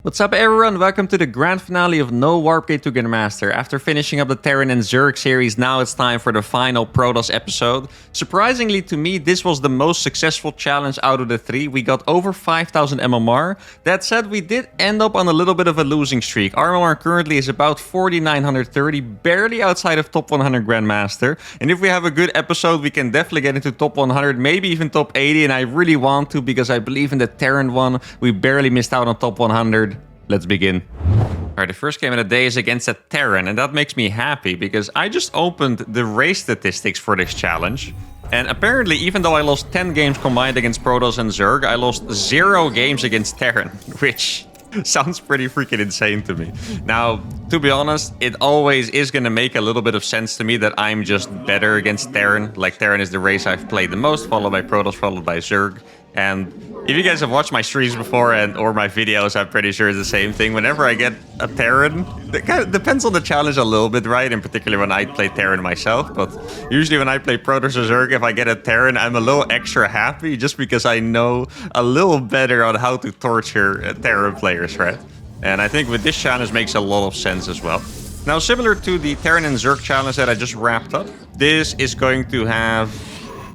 What's up everyone, welcome to the grand finale of No Warp Gate to Grandmaster. After finishing up the Terran and Zerg series, now it's time for the final Protoss episode. Surprisingly to me, this was the most successful challenge out of the three. We got over 5,000 MMR. That said, we did end up on a little bit of a losing streak. Our MMR currently is about 4,930, barely outside of top 100 Grandmaster. And if we have a good episode, we can definitely get into top 100, maybe even top 80. And I really want to because I believe in the Terran one. We barely missed out on top 100. Let's begin. Alright, the first game of the day is against a Terran, and that makes me happy because I just opened the race statistics for this challenge. And apparently, even though I lost 10 games combined against Protoss and Zerg, I lost 0 games against Terran, which sounds pretty freaking insane to me. Now, to be honest, it always is going to make a little bit of sense to me that I'm just better against Terran. Like, Terran is the race I've played the most, followed by Protoss, followed by Zerg. And if you guys have watched my streams before or my videos, I'm pretty sure it's the same thing. Whenever I get a Terran, it kind of depends on the challenge a little bit, right? In particular when I play Terran myself. But usually when I play Protoss or Zerg, if I get a Terran, I'm a little extra happy just because I know a little better on how to torture Terran players, right? And I think with this challenge makes a lot of sense as well. Now, similar to the Terran and Zerg challenge that I just wrapped up, this is going to have,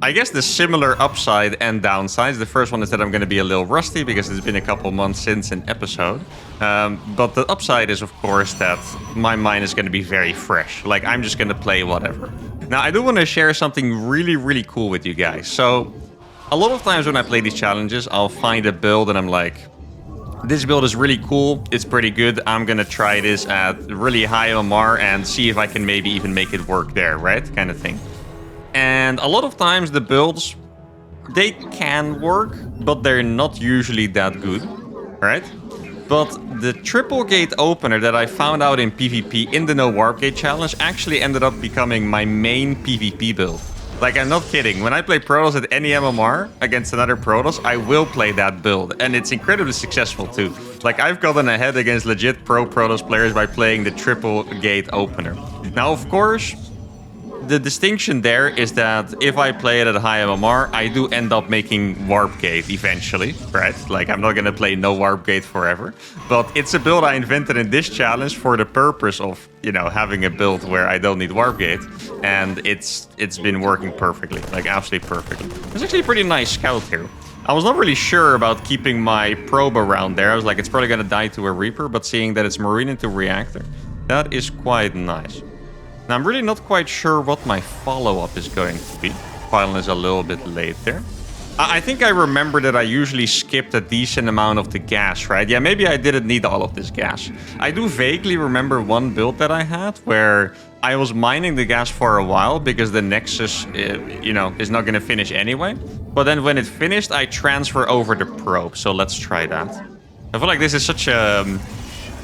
I guess, the similar upside and downsides. The first one is that I'm going to be a little rusty because it's been a couple months since an episode. But the upside is, of course, that my mind is going to be very fresh. Like, I'm just going to play whatever. Now, I do want to share something really, really cool with you guys. So, a lot of times when I play these challenges, I'll find a build and I'm like, this build is really cool, it's pretty good, I'm going to try this at really high MMR and see if I can maybe even make it work there, right? Kind of thing. And a lot of times the builds, they can work, but they're not usually that good, right? But the triple gate opener that I found out in PvP in the No Warp Gate challenge actually ended up becoming my main PvP build. Like, I'm not kidding. When I play Protoss at any MMR against another Protoss, I will play that build. And it's incredibly successful too. Like, I've gotten ahead against legit pro Protoss players by playing the triple gate opener. Now, of course, the distinction there is that if I play it at a high MMR, I do end up making Warp Gate eventually, right? Like, I'm not going to play no Warp Gate forever. But it's a build I invented in this challenge for the purpose of, you know, having a build where I don't need Warp Gate. And it's been working perfectly, like absolutely perfectly. It's actually a pretty nice scout here. I was not really sure about keeping my probe around there. I was like, it's probably going to die to a Reaper, but seeing that it's Marine into Reactor, that is quite nice. Now, I'm really not quite sure what my follow-up is going to be. Final is a little bit late there. I think I remember that I usually skipped a decent amount of the gas, right? Yeah, maybe I didn't need all of this gas. I do vaguely remember one build that I had where I was mining the gas for a while because the Nexus, you know, is not going to finish anyway. But then when it finished, I transfer over the probe. So let's try that. I feel like this is such a,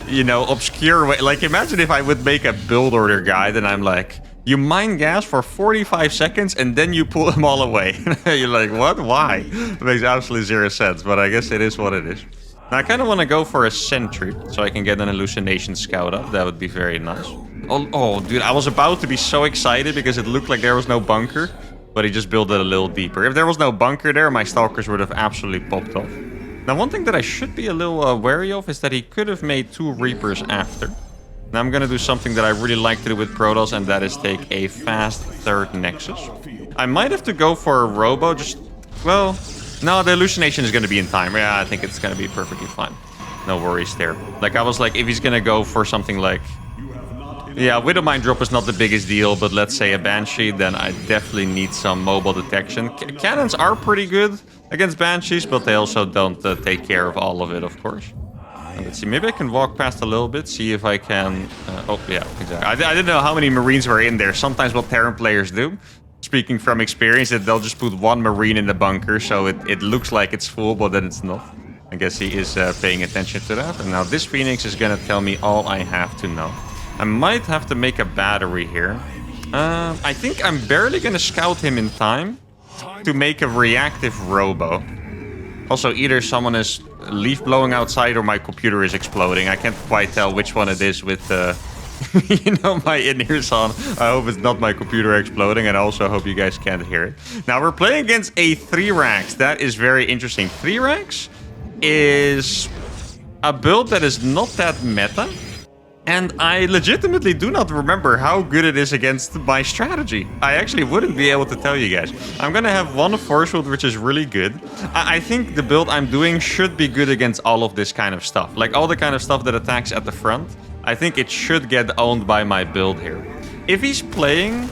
you know, obscure way. Like, imagine if I would make a build order guide and I'm like, you mine gas for 45 seconds and then you pull them all away. You're like, what? Why? It makes absolutely zero sense, but I guess it is what it is. Now, I kind of want to go for a sentry so I can get an hallucination scout up. That would be very nice. Oh, dude, I was about to be so excited because it looked like there was no bunker, but he just built it a little deeper. If there was no bunker there, my stalkers would have absolutely popped off. Now, one thing that I should be a little wary of is that he could have made 2 Reapers after. Now, I'm going to do something that I really like to do with Protoss, and that is take a fast third Nexus. I might have to go for a Robo, just, well, no, the hallucination is going to be in time. Yeah, I think it's going to be perfectly fine. No worries there. Like, I was like, if he's going to go for something like, yeah, Widowmine drop is not the biggest deal, but let's say a Banshee, then I definitely need some mobile detection. Cannons are pretty good against Banshees, but they also don't take care of all of it, of course. Let's see, maybe I can walk past a little bit, see if I can... oh, yeah, exactly. I didn't know how many Marines were in there. Sometimes what Terran players do, speaking from experience, that they'll just put 1 Marine in the bunker, so it looks like it's full, but then it's not. I guess he is paying attention to that. And now this Phoenix is going to tell me all I have to know. I might have to make a battery here. I think I'm barely going to scout him in time to make a reactive Robo. Also, either someone is leaf blowing outside or my computer is exploding. I can't quite tell which one it is with you know, my in-ears on. I hope it's not my computer exploding, and I also hope you guys can't hear it. Now, we're playing against a 3 ranks. That is very interesting. 3 ranks is a build that is not that meta. And I legitimately do not remember how good it is against my strategy. I actually wouldn't be able to tell you guys. I'm gonna have one force field, which is really good. I think the build I'm doing should be good against all of this kind of stuff. Like all the kind of stuff that attacks at the front. I think it should get owned by my build here. If he's playing...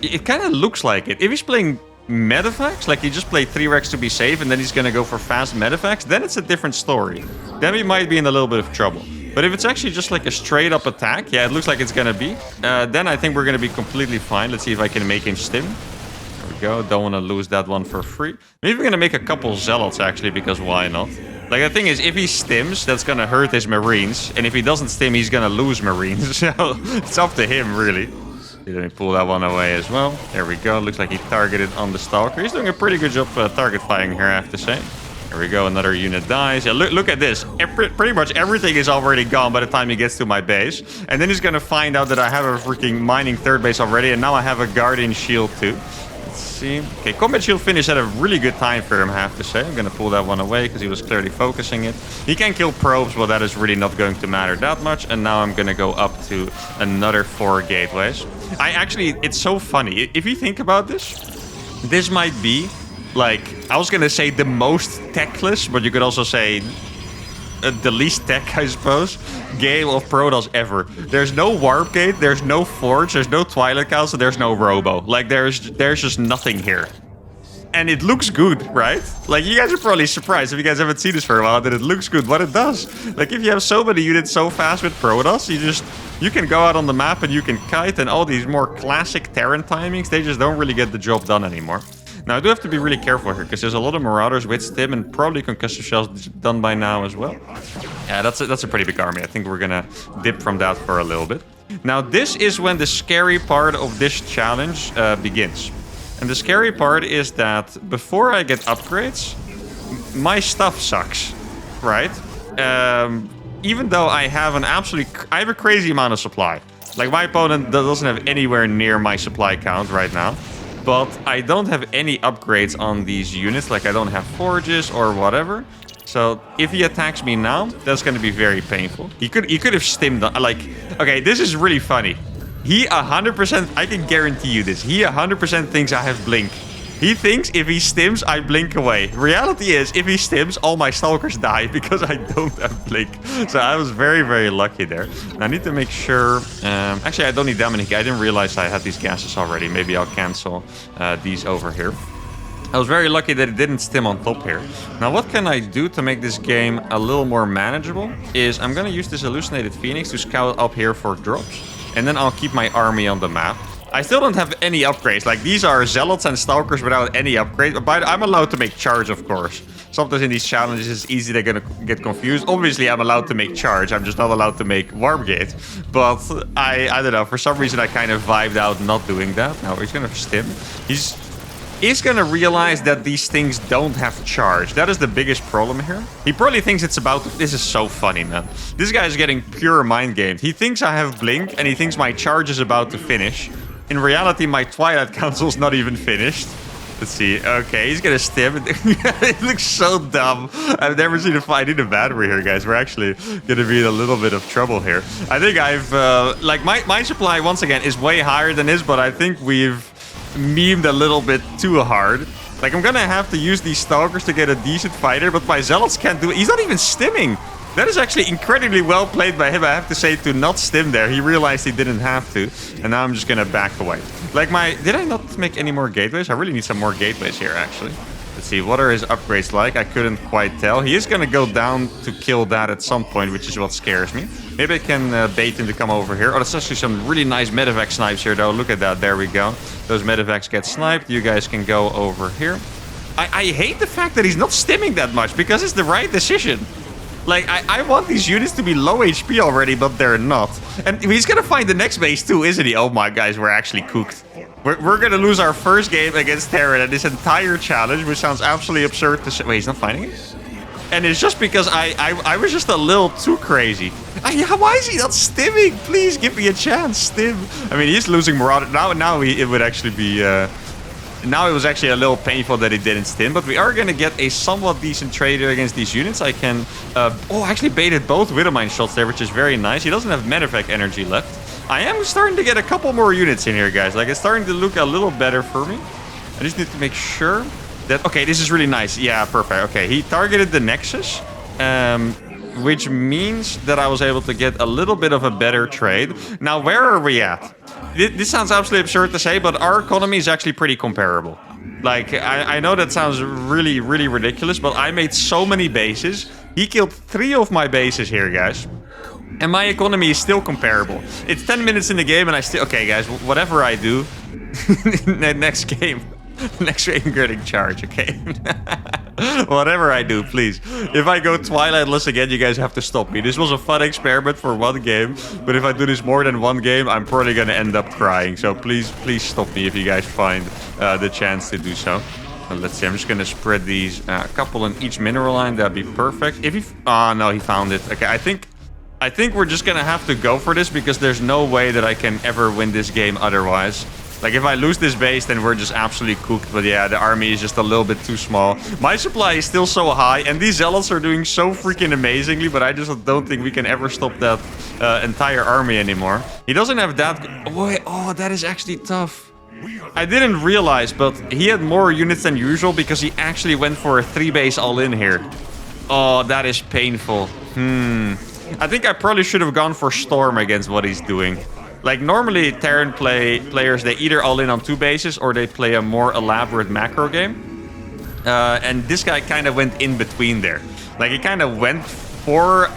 it kind of looks like it. If he's playing Medivacs, like he just played 3 Rex to be safe and then he's gonna go for fast Medivacs, then it's a different story. Then we might be in a little bit of trouble. But if it's actually just like a straight up attack, yeah, it looks like it's gonna be, then I think we're gonna be completely fine. Let's see if I can make him stim. There we go. Don't want to lose that one for free. Maybe we're gonna make a couple Zealots actually, because why not? Like the thing is, if he stims, that's gonna hurt his Marines, and if he doesn't stim, he's gonna lose Marines. So it's up to him, really. Let me pull that one away as well. There we go. Looks like he targeted on the Stalker. He's doing a pretty good job target firing here, I have to say. There we go. Another unit dies. Yeah, look at this. Pretty much everything is already gone by the time he gets to my base. And then he's going to find out that I have a freaking mining third base already. And now I have a Guardian Shield too. Let's see. Okay, Combat Shield finish at a really good time for him, I have to say. I'm going to pull that one away because he was clearly focusing it. He can kill probes, but that is really not going to matter that much. And now I'm going to go up to another 4 gateways. It's so funny. If you think about this, this might be, like, I was going to say the most techless, but you could also say the least tech, I suppose, game of Protoss ever. There's no Warp Gate, there's no Forge, there's no Twilight Council, there's no Robo. Like, there's just nothing here. And it looks good, right? Like, you guys are probably surprised if you guys haven't seen this for a while that it looks good, but it does. Like, if you have so many units so fast with Protoss, you can go out on the map and you can kite, and all these more classic Terran timings, they just don't really get the job done anymore. Now, I do have to be really careful here, because there's a lot of Marauders with Stim and probably Concussive Shells done by now as well. Yeah, that's a pretty big army. I think we're gonna dip from that for a little bit. Now, this is when the scary part of this challenge begins. And the scary part is that before I get upgrades, my stuff sucks, right? Even though I have I have a crazy amount of supply. Like, my opponent doesn't have anywhere near my supply count right now. But I don't have any upgrades on these units. Like, I don't have forges or whatever. So if he attacks me now, that's going to be very painful. He could have stimmed. Like, okay, this is really funny. He 100%, I can guarantee you this. He 100% thinks I have Blink. He thinks if he stims, I blink away. Reality is, if he stims, all my Stalkers die because I don't have Blink. So I was very, very lucky there. And I need to make sure... actually, I don't need Dominic. I didn't realize I had these gases already. Maybe I'll cancel these over here. I was very lucky that it didn't stim on top here. Now, what can I do to make this game a little more manageable? Is I'm going to use this Hallucinated Phoenix to scout up here for drops. And then I'll keep my army on the map. I still don't have any upgrades. Like, these are Zealots and Stalkers without any upgrade. But I'm allowed to make charge, of course. Sometimes in these challenges, it's easy they're gonna get confused. Obviously, I'm allowed to make charge. I'm just not allowed to make Warp Gate. But I don't know. For some reason, I kind of vibed out not doing that. Now, he's gonna stim. He's gonna realize that these things don't have charge. That is the biggest problem here. He probably thinks it's about... This is so funny, man. This guy is getting pure mind gamed. He thinks I have Blink, and he thinks my charge is about to finish. In reality, my Twilight Council's not even finished. Let's see. Okay, he's gonna stim. It looks so dumb. I've never seen a fight in a battery here, guys. We're actually gonna be in a little bit of trouble here. I think I've... like, my supply, once again, is way higher than his, but I think we've memed a little bit too hard. Like, I'm gonna have to use these Stalkers to get a decent fighter, but my Zealots can't do it. He's not even stimming. That is actually incredibly well played by him, I have to say, to not stim there. He realized he didn't have to, and now I'm just gonna back away. Like, did I not make any more gateways? I really need some more gateways here, actually. Let's see, what are his upgrades like? I couldn't quite tell. He is gonna go down to kill that at some point, which is what scares me. Maybe I can bait him to come over here. Oh, that's actually some really nice medevac snipes here, though. Look at that, there we go. Those medevacs get sniped. You guys can go over here. I hate the fact that he's not stimming that much, because it's the right decision. Like, I want these units to be low HP already, but they're not. And he's gonna find the next base too, isn't he? Oh my, guys, we're actually cooked. We're gonna lose our first game against Terran and this entire challenge, which sounds absolutely absurd to say. Wait, he's not finding it? And it's just because I was just a little too crazy. Why is he not stimming? Please give me a chance, stim. I mean, he's losing Marauder. Now it would actually be... Now it was actually a little painful that he didn't stun, but we are going to get a somewhat decent trade against these units. I can... actually baited both Widowmine shots there, which is very nice. He doesn't have medevac energy left. I am starting to get a couple more units in here, guys. Like, it's starting to look a little better for me. I just need to make sure that... Okay, this is really nice. Yeah, perfect. Okay, he targeted the Nexus, which means that I was able to get a little bit of a better trade. Now, where are we at? This sounds absolutely absurd to say, but our economy is actually pretty comparable. Like, I know that sounds really, really ridiculous, but I made so many bases. He killed 3 of my bases here, guys. And my economy is still comparable. It's 10 minutes in the game, and I still... Okay, guys, whatever I do... next game... Next girding charge, okay? Whatever I do, please. If I go Twilightless again, you guys have to stop me. This was a fun experiment for 1 game, but if I do this more than 1 game, I'm probably gonna end up crying. So please stop me if you guys find the chance to do so. Let's see, I'm just gonna spread these a couple in each mineral line. That'd be perfect. If he... Oh, no, he found it. Okay, I think we're just gonna have to go for this because there's no way that I can ever win this game otherwise. Like, if I lose this base, then we're just absolutely cooked. But yeah, the army is just a little bit too small. My supply is still so high, and these zealots are doing so freaking amazingly, but I just don't think we can ever stop that entire army anymore. He doesn't have that... Oh, that is actually tough. I didn't realize, but he had more units than usual because he actually went for a 3-base all-in here. Oh, that is painful. I think I probably should have gone for Storm against what he's doing. Like, normally Terran players, they either all in on 2 bases or they play a more elaborate macro game. And this guy kind of went in between there. Like, he kind of went for...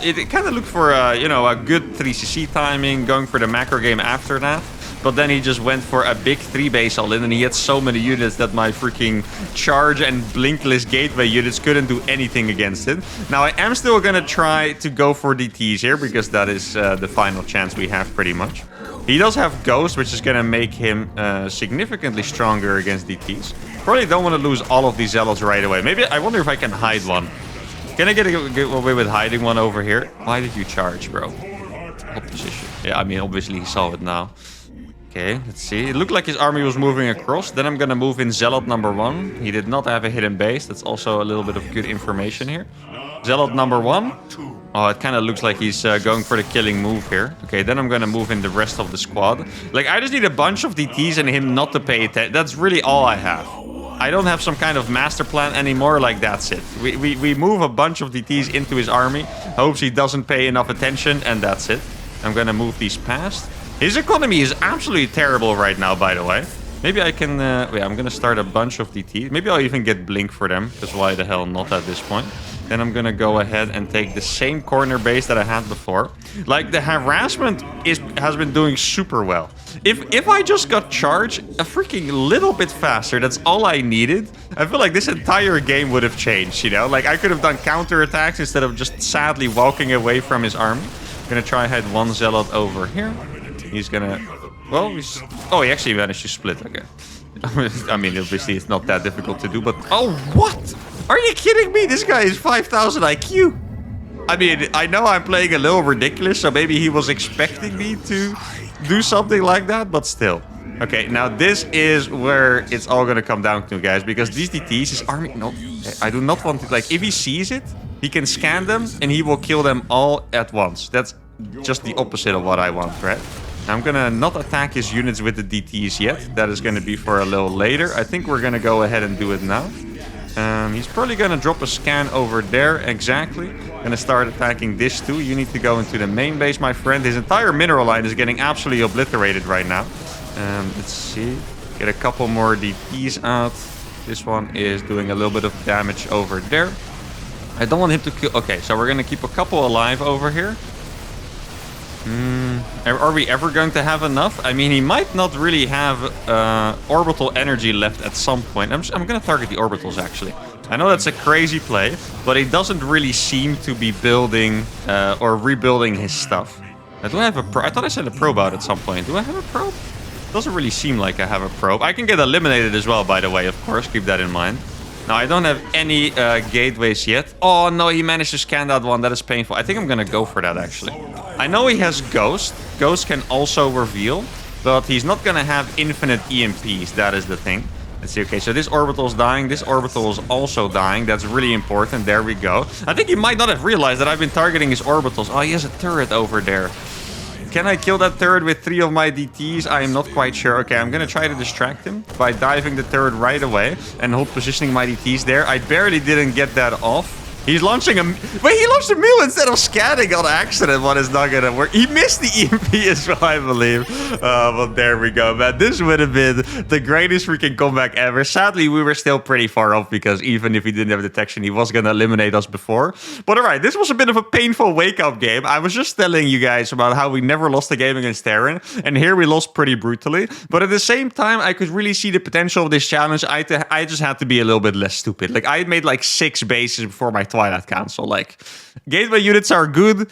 It kind of looked for, you know, a good 3cc timing, going for the macro game after that. But then he just went for a big 3-base all-in, and he had so many units that my freaking charge and blinkless gateway units couldn't do anything against it. Now, I am still gonna try to go for DTs here, because that is the final chance we have, pretty much. He does have Ghost, which is gonna make him significantly stronger against DTs. Probably don't want to lose all of these Zealots right away. Maybe, I wonder if I can hide one. Can I get away with hiding one over here? Why did you charge, bro? Hold position. Yeah, I mean, obviously he saw it now. Okay, let's see. It looked like his army was moving across. Then I'm gonna move in Zealot number 1. He did not have a hidden base. That's also a little bit of good information here. Zealot number 1. Oh, it kind of looks like he's going for the killing move here. Okay, then I'm gonna move in the rest of the squad. Like, I just need a bunch of DTs and him not to pay attention. That's really all I have. I don't have some kind of master plan anymore. Like, that's it. We move a bunch of DTs into his army. Hopes he doesn't pay enough attention, and that's it. I'm gonna move these past. His economy is absolutely terrible right now, by the way. Maybe I can... yeah, I'm gonna start a bunch of DTs. Maybe I'll even get Blink for them, because why the hell not at this point? Then I'm gonna go ahead and take the same corner base that I had before. Like, the harassment has been doing super well. If I just got charged a freaking little bit faster, that's all I needed, I feel like this entire game would have changed, you know? Like, I could have done counterattacks instead of just sadly walking away from his army. I'm gonna try hide one Zealot over here. He's gonna... Well, oh, he actually managed to split. Okay. I mean, obviously, it's not that difficult to do, but... Oh, what? Are you kidding me? This guy is 5,000 IQ. I mean, I know I'm playing a little ridiculous, so maybe he was expecting me to do something like that, but still. Okay, now this is where it's all gonna come down to, guys, because these DTs, his army... No, I do not want to... Like, if he sees it, he can scan them, and he will kill them all at once. That's just the opposite of what I want, right? I'm gonna not attack his units with the DTs yet. That is gonna be for a little later. I think we're gonna go ahead and do it now. He's probably gonna drop a scan over there, exactly. Gonna start attacking this too. You need to go into the main base, my friend. His entire mineral line is getting absolutely obliterated right now. Let's see. Get a couple more DTs out. This one is doing a little bit of damage over there. I don't want him to kill... Okay, so we're gonna keep a couple alive over here. Are we ever going to have enough? I mean, he might not really have orbital energy left at some point. I'm going to target the orbitals, actually. I know that's a crazy play, but he doesn't really seem to be building or rebuilding his stuff. Do I have a probe? I thought I said a probe out at some point. Do I have a probe? Doesn't really seem like I have a probe. I can get eliminated as well, by the way, of course. Keep that in mind. Now, I don't have any gateways yet. Oh, no, he managed to scan that one. That is painful. I think I'm going to go for that, actually. I know he has Ghost. Ghost can also reveal, but he's not going to have infinite EMPs. That is the thing. Let's see. Okay, so this orbital's dying. This orbital is also dying. That's really important. There we go. I think he might not have realized that I've been targeting his orbitals. Oh, he has a turret over there. Can I kill that turret with 3 of my DTs? I am not quite sure. Okay, I'm going to try to distract him by diving the turret right away and hold positioning my DTs there. I barely didn't get that off. He's launching a... Wait, he launched a mule instead of scanning on accident. What is not going to work? He missed the EMP as well, I believe. But there we go, man. This would have been the greatest freaking comeback ever. Sadly, we were still pretty far off because even if he didn't have detection, he was going to eliminate us before. But all right, this was a bit of a painful wake-up game. I was just telling you guys about how we never lost a game against Terran. And here we lost pretty brutally. But at the same time, I could really see the potential of this challenge. I just had to be a little bit less stupid. Like, I made like 6 bases before my Twilight Council. Like, gateway units are good.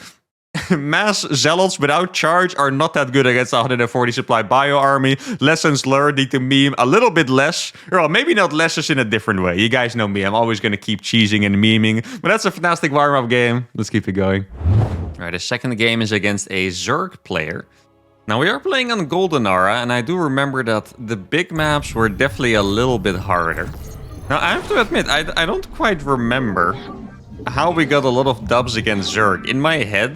Mass zealots without charge are not that good against the 140 supply bio army. Lessons learned need to meme a little bit less. Well, maybe not less, just in a different way. You guys know me. I'm always going to keep cheesing and memeing. But that's a fantastic warm-up game. Let's keep it going. All right, the second game is against a Zerg player. Now, we are playing on Goldenara, and I do remember that the big maps were definitely a little bit harder. Now, I have to admit, I don't quite remember how we got a lot of dubs against Zerg. In my head,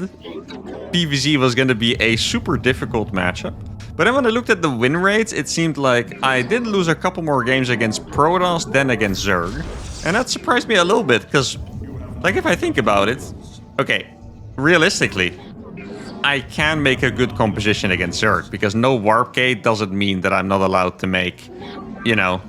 PvZ was going to be a super difficult matchup. But then when I looked at the win rates, it seemed like I did lose a couple more games against Protoss than against Zerg. And that surprised me a little bit, because, like, if I think about it, okay, realistically, I can make a good composition against Zerg, because no warp gate doesn't mean that I'm not allowed to make, you know,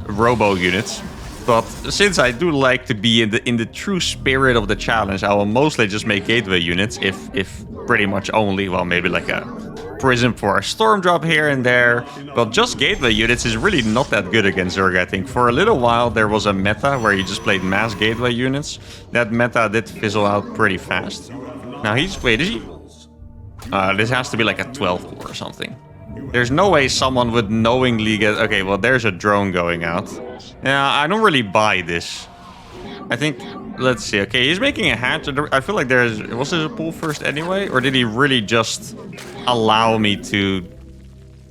robo units. But since I do like to be in the true spirit of the challenge, I will mostly just make gateway units, if pretty much only, well, maybe like a prism for a storm drop here and there. But just gateway units is really not that good against Zerg, I think. For a little while, there was a meta where you just played mass gateway units. That meta did fizzle out pretty fast. Now he's... Wait, is he... this has to be like a 12 core or something. There's no way someone would knowingly get... Okay, well, there's a drone going out. Yeah, I don't really buy this. I think... Let's see. Okay, he's making a hatch. I feel like there's... Was there a pull first anyway? Or did he really just allow me to...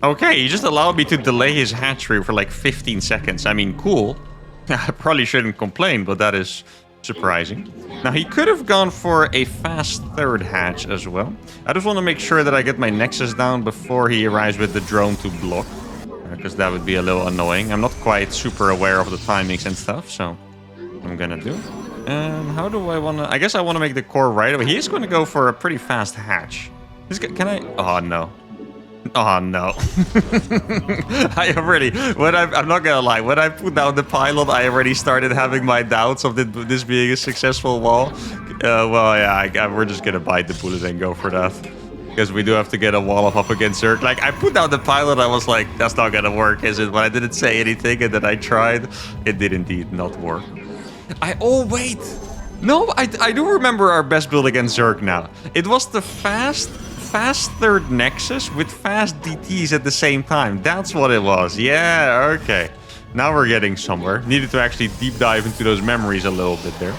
Okay, he just allowed me to delay his hatchery for like 15 seconds. I mean, cool. I probably shouldn't complain, but that is surprising. Now, he could have gone for a fast third hatch as well. I just want to make sure that I get my Nexus down before he arrives with the drone to block. Because that would be a little annoying. I'm not quite super aware of the timings and stuff, so I'm gonna do. How do I want to... I guess I want to make the core right away. He is going to go for a pretty fast hatch. Can I... Oh, no. Oh, no. I already... I'm not gonna lie. When I put down the pylon, I already started having my doubts of this being a successful wall. Well, yeah, we're just gonna bite the bullet and go for that. Because we do have to get a wall up against Zerg. Like, I put down the pylon, I was like, that's not gonna work, is it? But I didn't say anything, and then I tried. It did indeed not work. Oh, wait. No, I do remember our best build against Zerg now. It was the fast third Nexus with fast DTs at the same time. That's what it was. Yeah, okay. Now we're getting somewhere. Needed to actually deep dive into those memories a little bit there.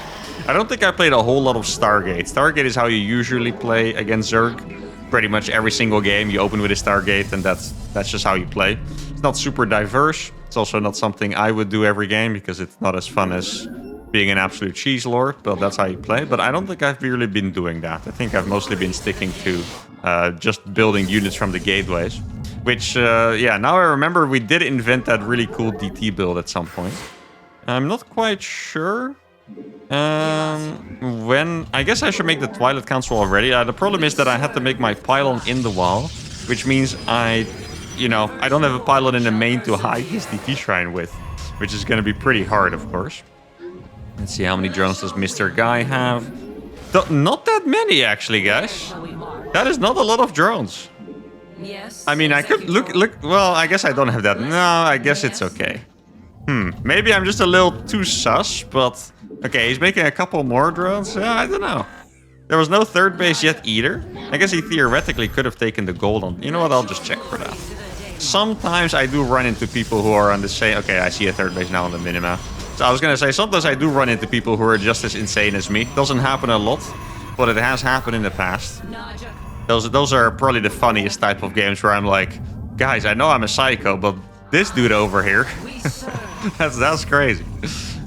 I don't think I played a whole lot of Stargate. Stargate is how you usually play against Zerg. Pretty much every single game you open with a Stargate, and that's just how you play. It's not super diverse. It's also not something I would do every game because it's not as fun as being an absolute cheese lord, but that's how you play. But I don't think I've really been doing that. I think I've mostly been sticking to just building units from the gateways. Which, yeah, now I remember we did invent that really cool DT build at some point. I'm not quite sure when... I guess I should make the Twilight Council already. The problem is that I had to make my pylon in the wall, which means I don't have a pylon in the main to hide his DT shrine with, which is going to be pretty hard, of course. Let's see, how many drones does Mr. Guy have? Not that many, actually, guys. That is not a lot of drones. Yes. I mean, I could look. Well, I guess I don't have that. No, I guess it's okay. Maybe I'm just a little too sus, but... Okay, he's making a couple more drones. Yeah, I don't know. There was no third base yet either. I guess he theoretically could have taken the gold on... You know what, I'll just check for that. Sometimes I do run into people who are on the same... Okay, I see a third base now on the minimap. So I was gonna say, sometimes I do run into people who are just as insane as me. Doesn't happen a lot, but it has happened in the past. Those are probably the funniest type of games where I'm like, guys, I know I'm a psycho, but this dude over here. That's crazy.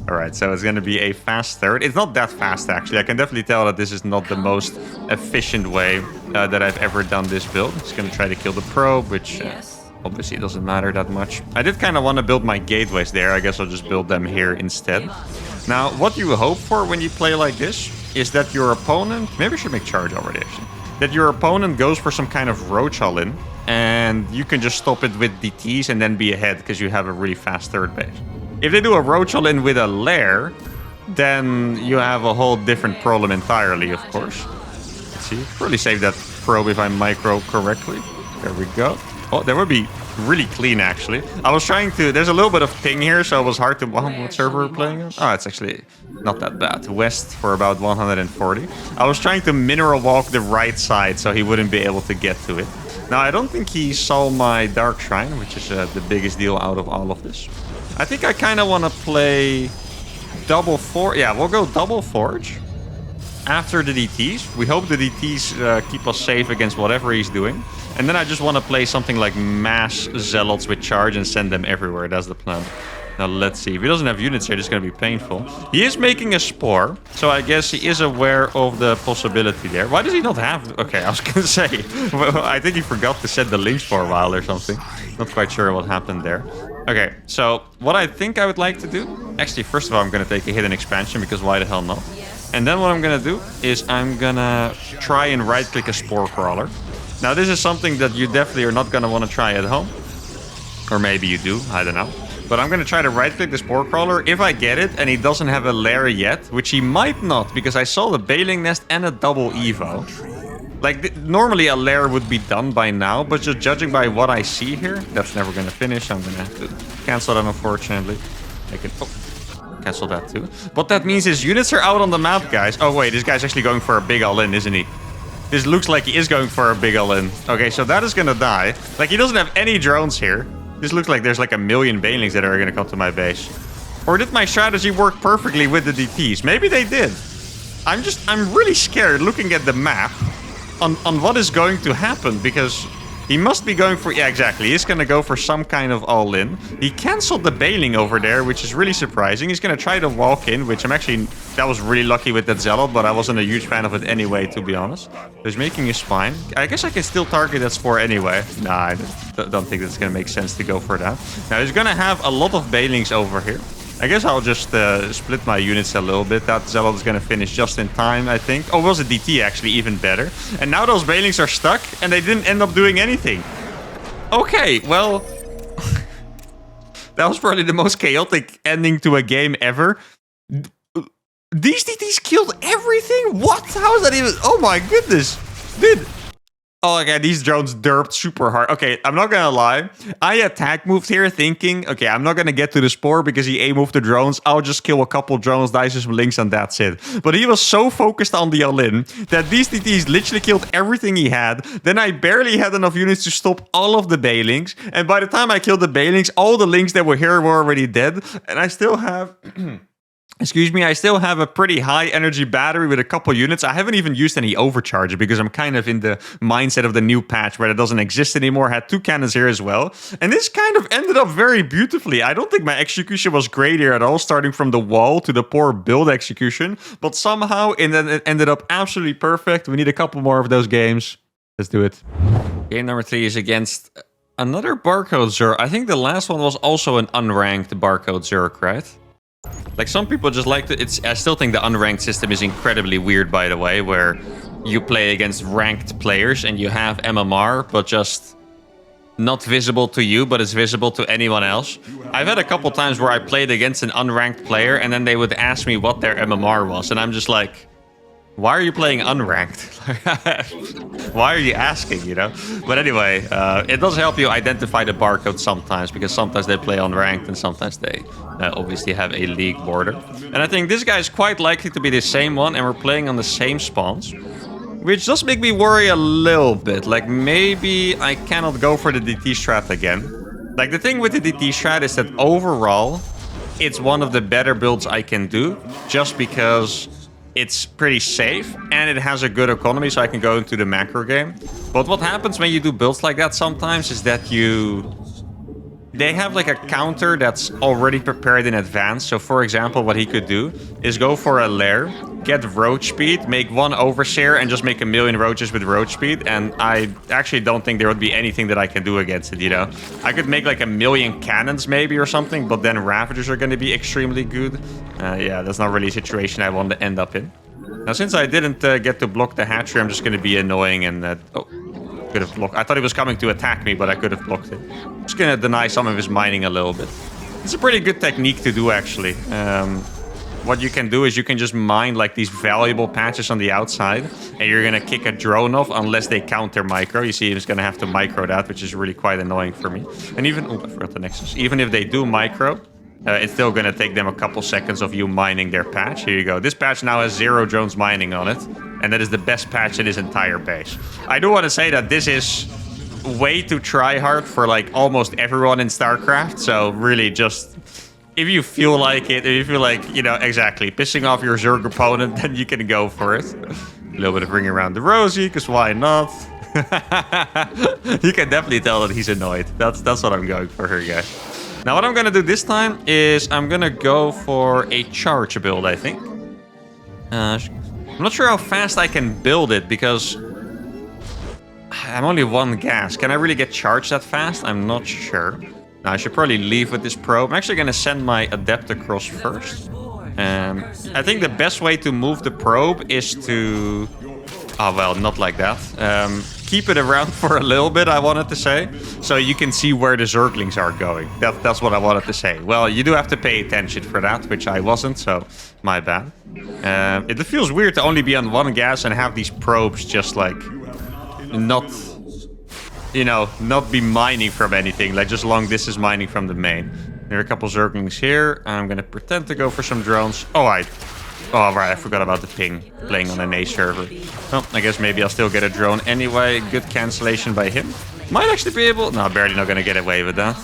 All right, so it's going to be a fast third. It's not that fast, actually. I can definitely tell that this is not the most efficient way that I've ever done this build. It's going to try to kill the probe, which obviously doesn't matter that much. I did kind of want to build my gateways there. I guess I'll just build them here instead. Now, what you hope for when you play like this is that your opponent... Maybe I should make charge already, actually. That your opponent goes for some kind of roach all-in, and you can just stop it with DTs and then be ahead because you have a really fast third base. If they do a roach all-in with a lair, then you have a whole different problem entirely, of course. Let's see. Probably save that probe if I micro correctly. There we go. Oh, that would be really clean, actually. I was trying to... There's a little bit of ping here, so it was hard to... What server we're playing on? Oh, it's actually not that bad. West for about 140. I was trying to mineral walk the right side, so he wouldn't be able to get to it. Now, I don't think he saw my Dark Shrine, which is the biggest deal out of all of this. I think I kind of want to play double forge. Yeah, we'll go double forge after the DTs. We hope the DTs keep us safe against whatever he's doing. And then I just want to play something like mass zealots with charge and send them everywhere. That's the plan. Now, let's see. If he doesn't have units here, it's going to be painful. He is making a spore, so I guess he is aware of the possibility there. Why does he not have... Okay, I was going to say. Well, I think he forgot to set the links for a while or something. Not quite sure what happened there. Okay, so what I think I would like to do... Actually, first of all, I'm going to take a hidden expansion, because why the hell not? And then what I'm going to do is I'm going to try and right-click a spore crawler. Now, this is something that you definitely are not going to want to try at home. Or maybe you do, I don't know. But I'm going to try to right-click the spore crawler. If I get it and he doesn't have a lair yet, which he might not, because I saw the Baling Nest and a double Evo. Like, normally a lair would be done by now, but just judging by what I see here, that's never going to finish. I'm going to have to cancel that, unfortunately. I can... Oh, cancel that too. What that means is units are out on the map, guys. Oh, wait, this guy's actually going for a big all-in, isn't he? This looks like he is going for a big all-in. Okay, so that is going to die. Like, he doesn't have any drones here. This looks like there's like a million Banelings that are going to come to my base. Or did my strategy work perfectly with the DPs? Maybe they did. I'm really scared looking at the map on what is going to happen, because he must be going for... Yeah, exactly. He's going to go for some kind of all-in. He canceled the Baling over there, which is really surprising. He's going to try to walk in, which I'm actually... That was really lucky with that Zealot, but I wasn't a huge fan of it anyway, to be honest. So he's making a spine. I guess I can still target that spore anyway. Nah, I don't think that's going to make sense to go for that. Now, he's going to have a lot of Balings over here. I guess I'll just split my units a little bit. That Zealot is going to finish just in time, I think. Oh, it was a DT, actually, even better. And now those Balings are stuck, and they didn't end up doing anything. Okay, well... that was probably the most chaotic ending to a game ever. These DTs killed everything? What? How is that even... Oh my goodness. Dude. Oh, okay, these drones derped super hard. Okay, I'm not gonna lie. I attack moved here thinking, okay, I'm not gonna get to the spore because he A-moved the drones. I'll just kill a couple drones, dice some links, and that's it. But he was so focused on the all-in that these DTs literally killed everything he had. Then I barely had enough units to stop all of the Balings. And by the time I killed the Balings, all the links that were here were already dead. And I still have... Excuse me, I still have a pretty high energy battery with a couple units. I haven't even used any overcharge because I'm kind of in the mindset of the new patch where it doesn't exist anymore. I had 2 cannons here as well. And this kind of ended up very beautifully. I don't think my execution was great here at all, starting from the wall to the poor build execution. But somehow it ended up absolutely perfect. We need a couple more of those games. Let's do it. Game number 3 is against another barcode Zerg. I think the last one was also an unranked barcode Zerg, right? Like, some people just like to... I still think the unranked system is incredibly weird, by the way, where you play against ranked players and you have MMR, but just not visible to you, but it's visible to anyone else. I've had a couple times where I played against an unranked player and then they would ask me what their MMR was, and I'm just like... Why are you playing unranked? Why are you asking, you know? But anyway, it does help you identify the barcode sometimes, because sometimes they play unranked and sometimes they obviously have a league border. And I think this guy is quite likely to be the same one, and we're playing on the same spawns, which does make me worry a little bit. Like, maybe I cannot go for the DT strat again. Like, the thing with the DT strat is that overall, it's one of the better builds I can do, just because... it's pretty safe, and it has a good economy, so I can go into the macro game. But what happens when you do builds like that sometimes is that you they have like a counter that's already prepared in advance. So for example, what he could do is go for a lair, get roach speed, make one overseer, and just make 1,000,000 roaches with roach speed. And I actually don't think there would be anything that I can do against it, you know? I could make like 1,000,000 cannons maybe or something, but then Ravagers are going to be extremely good. Yeah, that's not really a situation I want to end up in. Now, since I didn't get to block the hatchery, I'm just going to be annoying and... oh, could have blocked. I thought he was coming to attack me, but I could have blocked it. Just going to deny some of his mining a little bit. It's a pretty good technique to do, actually. What you can do is you can just mine like these valuable patches on the outside, and you're going to kick a drone off unless they counter micro. You see, he's going to have to micro that, which is really quite annoying for me. And even... oh, I forgot the nexus. Even if they do micro... it's still going to take them a couple seconds of you mining their patch. Here you go. This patch now has 0 drones mining on it. And that is the best patch in his entire base. I do want to say that this is way too try-hard for like almost everyone in StarCraft. So really just... if you feel like it, if you feel like, you know, exactly, pissing off your Zerg opponent, then you can go for it. A little bit of ring around the rosy, because why not? You can definitely tell that he's annoyed. That's what I'm going for here, guys. Now, what I'm going to do this time is I'm going to go for a charge build, I think. I'm not sure how fast I can build it because I'm only 1 gas. Can I really get charged that fast? I'm not sure. Now, I should probably leave with this probe. I'm actually going to send my adept across first. I think the best way to move the probe is to... oh, well, not like that. Keep it around for a little bit, I wanted to say. So you can see where the Zerglings are going. That's what I wanted to say. Well, you do have to pay attention for that, which I wasn't, so my bad. It feels weird to only be on 1 gas and have these probes just like... not... you know, not be mining from anything. Like just long distance mining from the main. There are a couple Zerglings here. I'm going to pretend to go for some drones. Oh, right, I forgot about the ping, playing on an A server. Well, I guess maybe I'll still get a drone anyway. Good cancellation by him. Might actually be able... no, barely not going to get away with that.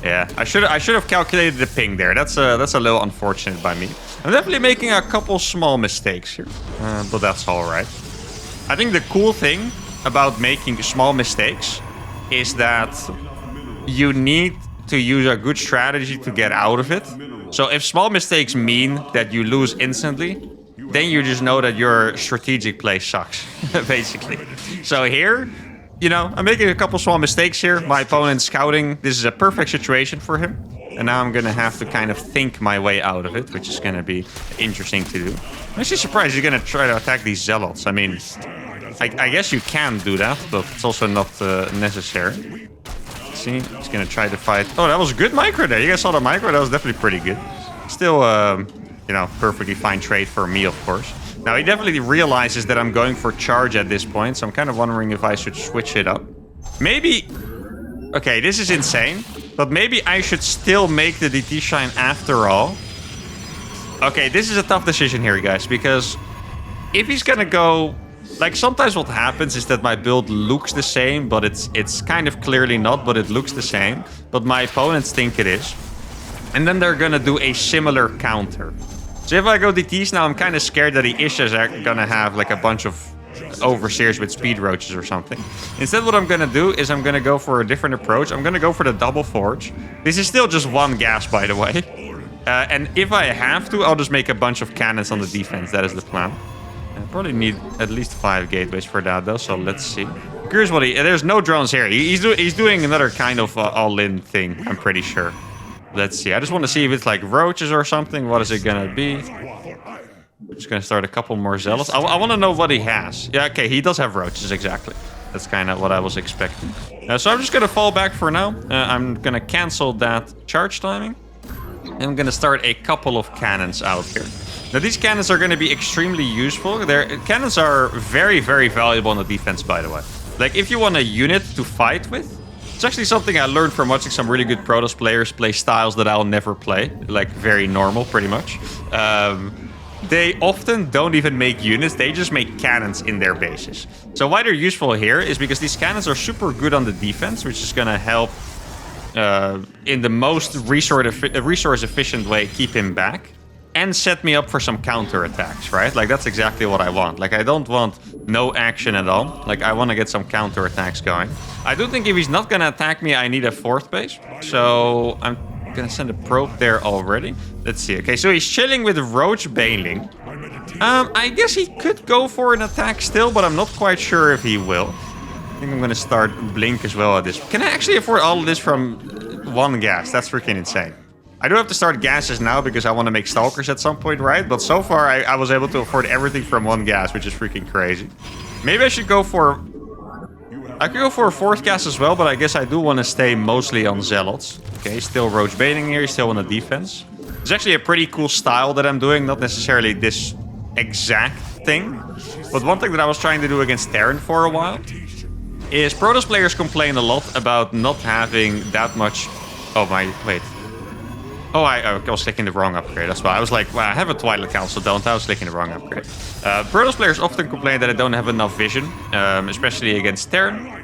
Yeah, I should have calculated the ping there. That's a little unfortunate by me. I'm definitely making a couple small mistakes here, but that's all right. I think the cool thing about making small mistakes is that you need to use a good strategy to get out of it. So if small mistakes mean that you lose instantly, then you just know that your strategic play sucks, basically. So here, you know, I'm making a couple small mistakes here. My opponent's scouting. This is a perfect situation for him. And now I'm going to have to kind of think my way out of it, which is going to be interesting to do. I'm actually surprised he's going to try to attack these zealots. I mean, I guess you can do that, but it's also not necessary. See, he's going to try to fight. Oh, that was a good micro there. You guys saw the micro? That was definitely pretty good. Still, you know, perfectly fine trade for me, of course. Now, he definitely realizes that I'm going for charge at this point, so I'm kind of wondering if I should switch it up. Maybe... okay, this is insane, but maybe I should still make the DT Shrine after all. Okay, this is a tough decision here, guys, because if he's going to go... like, sometimes what happens is that my build looks the same, but it's kind of clearly not, but it looks the same. But my opponents think it is. And then they're gonna do a similar counter. So if I go DTs now, I'm kind of scared that the Ishas are gonna have like a bunch of overseers with speed roaches or something. Instead, what I'm gonna do is I'm gonna go for a different approach. I'm gonna go for the double forge. This is still just 1 gas, by the way. And if I have to, I'll just make a bunch of cannons on the defense. That is the plan. I probably need at least 5 gateways for that, though, so let's see. Here's what there's no drones here. He's doing another kind of all-in thing, I'm pretty sure. Let's see. I just want to see if it's like roaches or something. What is it gonna be? We're just gonna start a couple more zealots. I want to know what he has. Yeah, okay, he does have roaches, exactly. That's kind of what I was expecting. So I'm just gonna fall back for now. I'm gonna cancel that charge timing. And I'm gonna start a couple of cannons out here. Now, these cannons are going to be extremely useful. Cannons are very, very valuable in the defense, by the way. Like, if you want a unit to fight with, it's actually something I learned from watching some really good Protoss players play styles that I'll never play. Like, very normal, pretty much. They often don't even make units. They just make cannons in their bases. So why they're useful here is because these cannons are super good on the defense, which is going to help in the most resource-efficient way keep him back. And set me up for some counter attacks, right? Like, that's exactly what I want. Like, I don't want no action at all. Like, I want to get some counterattacks going. I do think if he's not going to attack me, I need a 4th base. So I'm going to send a probe there already. Let's see. Okay, so he's chilling with Roach Baneling. I guess he could go for an attack still, but I'm not quite sure if he will. I think I'm going to start Blink as well at this. Can I actually afford all of this from 1 gas? That's freaking insane. I do have to start gases now because I want to make Stalkers at some point, right? But so far, I was able to afford everything from 1 gas, which is freaking crazy. Maybe I should go for... I could go for a 4th gas as well, but I guess I do want to stay mostly on Zealots. Okay, still Roach Baiting here, still on the defense. It's actually a pretty cool style that I'm doing, not necessarily this exact thing. But one thing that I was trying to do against Terran for a while is Protoss players complain a lot about not having that much... Oh my... Wait. Oh, I was clicking the wrong upgrade. That's why I was like, well, I have a Twilight Council, don't I? I was clicking the wrong upgrade. Protoss players often complain that I don't have enough vision, especially against Terran.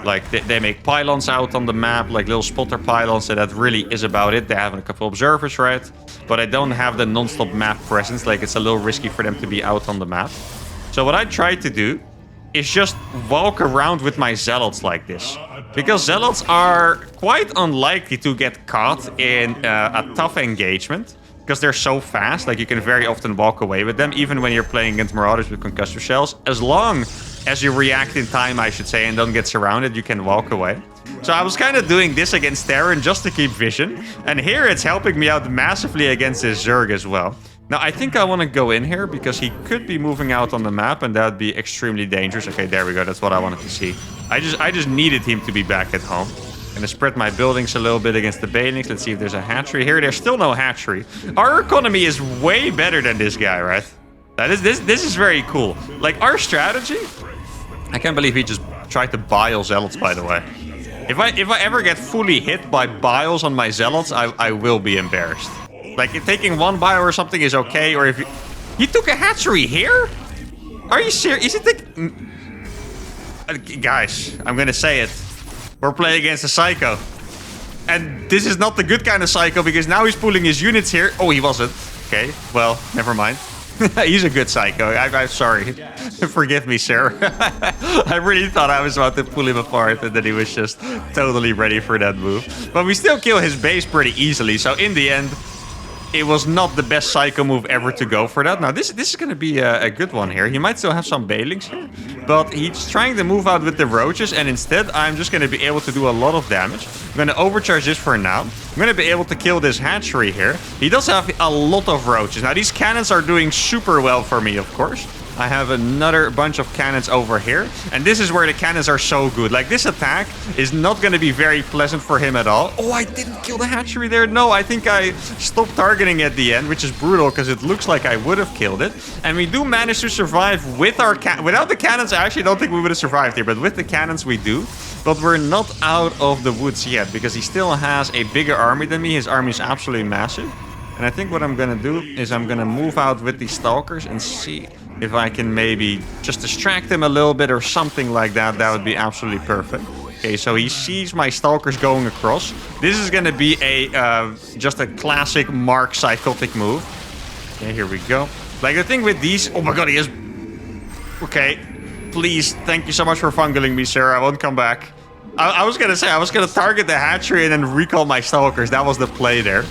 Like, they make pylons out on the map, like little spotter pylons, and that really is about it. They have a couple observers, right? But I don't have the non-stop map presence. Like, it's a little risky for them to be out on the map. So what I try to do is just walk around with my Zealots like this. Because Zealots are quite unlikely to get caught in a tough engagement. Because they're so fast, like you can very often walk away with them, even when you're playing against Marauders with concussive shells. As long as you react in time, I should say, and don't get surrounded, you can walk away. So I was kind of doing this against Terran just to keep vision. And here it's helping me out massively against this Zerg as well. Now, I think I want to go in here because he could be moving out on the map and that would be extremely dangerous. Okay, there we go. That's what I wanted to see. I just needed him to be back at home. Gonna spread my buildings a little bit against the Banelings. Let's see if there's a hatchery here. There's still no hatchery. Our economy is way better than this guy, right? This is very cool. Like, our strategy... I can't believe he just tried to bile Zealots, by the way. If I ever get fully hit by biles on my Zealots, I will be embarrassed. Like, taking 1 bile or something is okay, or if you... He took a hatchery here? Are you serious? Is it the... Guys, I'm gonna say it. We're playing against a Psycho. And this is not the good kind of Psycho, because now he's pulling his units here. Oh, he wasn't. Okay, well, never mind. He's a good Psycho. I'm sorry. Forgive me, sir. I really thought I was about to pull him apart, and then he was just totally ready for that move. But we still kill his base pretty easily, so in the end... It was not the best Psycho move ever to go for that. Now, this is going to be a good one here. He might still have some Banelings here. But he's trying to move out with the Roaches. And instead, I'm just going to be able to do a lot of damage. I'm going to overcharge this for now. I'm going to be able to kill this hatchery here. He does have a lot of Roaches. Now, these cannons are doing super well for me, of course. I have another bunch of cannons over here. And this is where the cannons are so good. Like, this attack is not going to be very pleasant for him at all. Oh, I didn't kill the hatchery there. No, I think I stopped targeting at the end, which is brutal because it looks like I would have killed it. And we do manage to survive with our without the cannons. I actually don't think we would have survived here, but with the cannons we do. But we're not out of the woods yet because he still has a bigger army than me. His army is absolutely massive. And I think what I'm going to do is I'm going to move out with these Stalkers and see if I can maybe just distract him a little bit or something like that. That would be absolutely perfect. Okay, so he sees my Stalkers going across. This is going to be a just a classic Mark psychotic move. Okay, here we go. Like, the thing with these... Oh my god, he is... Okay, please, thank you so much for fungling me, sir. I won't come back. I was going to say, I was going to target the hatchery and then recall my Stalkers. That was the play there.